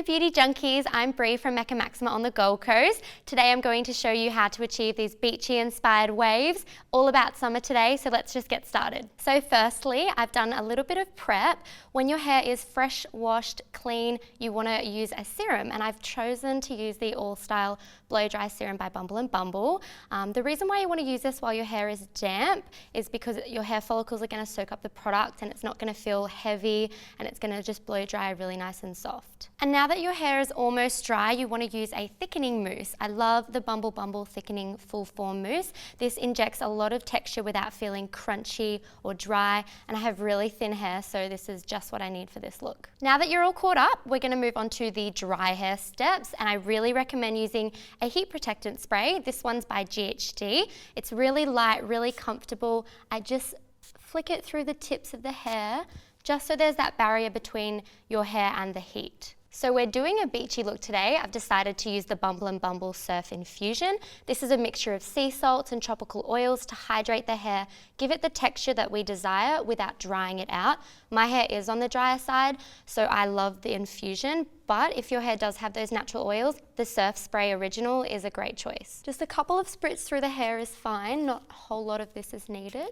beauty junkies, I'm Brii from Mecca Maxima on the Gold Coast. Today I'm going to show you how to achieve these beachy inspired waves, all about summer today, so let's just get started. So firstly, I've done a little bit of prep. When your hair is fresh, washed, clean, you want to use a serum, and I've chosen to use the All Style Blow Dry Serum by Bumble and Bumble. The reason why you want to use this while your hair is damp is because your hair follicles are going to soak up the product and it's not going to feel heavy and it's going to just blow dry really nice and soft. And now that your hair is almost dry, you want to use a thickening mousse. I love the Bumble Thickening Full Form Mousse. This injects a lot of texture without feeling crunchy or dry, and I have really thin hair, so this is just what I need for this look. Now that you're all caught up, we're going to move on to the dry hair steps, and I really recommend using a heat protectant spray. This one's by GHD. It's really light, really comfortable. I just flick it through the tips of the hair, just so there's that barrier between your hair and the heat. So we're doing a beachy look today. I've decided to use the Bumble and Bumble Surf Infusion. This is a mixture of sea salts and tropical oils to hydrate the hair, give it the texture that we desire without drying it out. My hair is on the drier side, so I love the infusion, but if your hair does have those natural oils, the Surf Spray Original is a great choice. Just a couple of spritz through the hair is fine, not a whole lot of this is needed.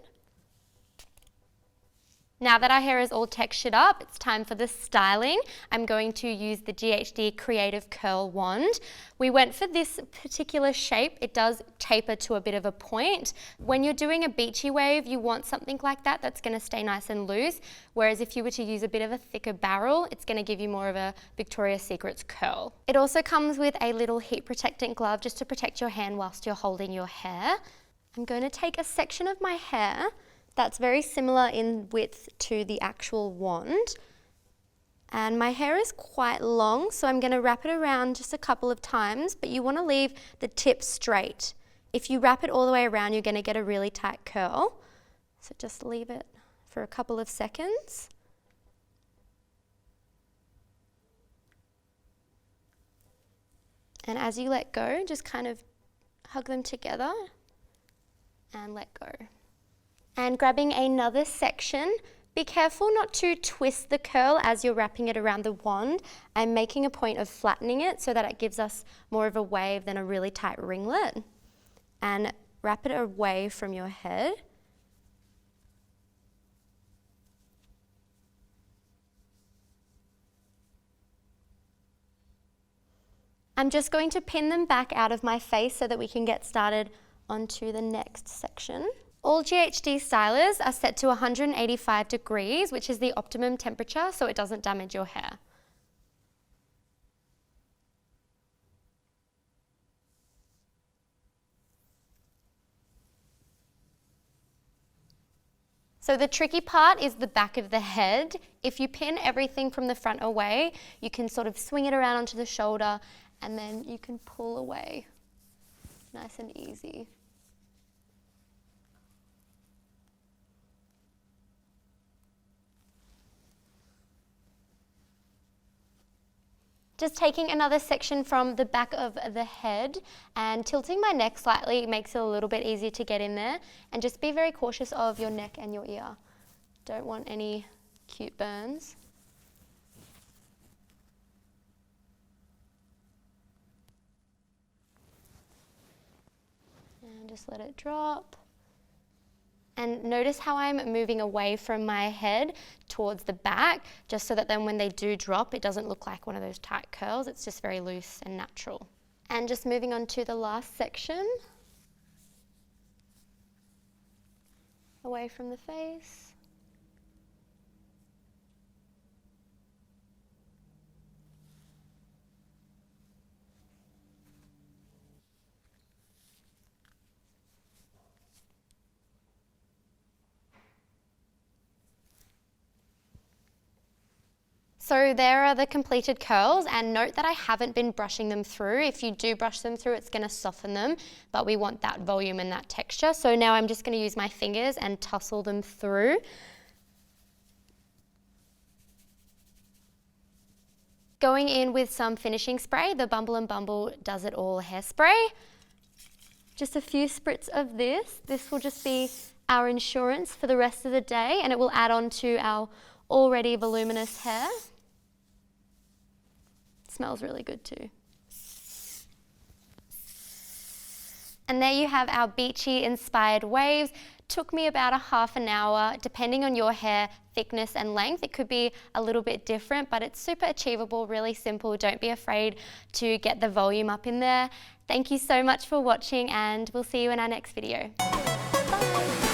Now that our hair is all textured up, it's time for the styling. I'm going to use the GHD Creative Curl Wand. We went for this particular shape. It does taper to a bit of a point. When you're doing a beachy wave, you want something like that that's going to stay nice and loose, whereas if you were to use a bit of a thicker barrel, it's going to give you more of a Victoria's Secret's curl. It also comes with a little heat protectant glove just to protect your hand whilst you're holding your hair. I'm going to take a section of my hair that's very similar in width to the actual wand. And my hair is quite long, so I'm going to wrap it around just a couple of times, but you want to leave the tip straight. If you wrap it all the way around, you're going to get a really tight curl. So just leave it for a couple of seconds. And as you let go, just kind of hug them together and let go. And grabbing another section, be careful not to twist the curl as you're wrapping it around the wand. I'm making a point of flattening it so that it gives us more of a wave than a really tight ringlet. And wrap it away from your head. I'm just going to pin them back out of my face so that we can get started onto the next section. All GHD stylers are set to 185 degrees, which is the optimum temperature, so it doesn't damage your hair. So the tricky part is the back of the head. If you pin everything from the front away, you can sort of swing it around onto the shoulder and then you can pull away. Nice and easy. Just taking another section from the back of the head and tilting my neck slightly makes it a little bit easier to get in there, and just be very cautious of your neck and your ear. Don't want any cute burns. And just let it drop. And notice how I'm moving away from my head towards the back, just so that then when they do drop, it doesn't look like one of those tight curls. It's just very loose and natural. And just moving on to the last section. Away from the face. So there are the completed curls, and note that I haven't been brushing them through. If you do brush them through, it's going to soften them, but we want that volume and that texture. So now I'm just going to use my fingers and tussle them through. Going in with some finishing spray, the Bumble and Bumble Does It All Hairspray. Just a few spritz of this. This will just be our insurance for the rest of the day, and it will add on to our already voluminous hair. Smells really good too. And there you have our beachy inspired waves. Took me about a half an hour, depending on your hair thickness and length. It could be a little bit different, but it's super achievable, really simple. Don't be afraid to get the volume up in there. Thank you so much for watching, and we'll see you in our next video. Bye.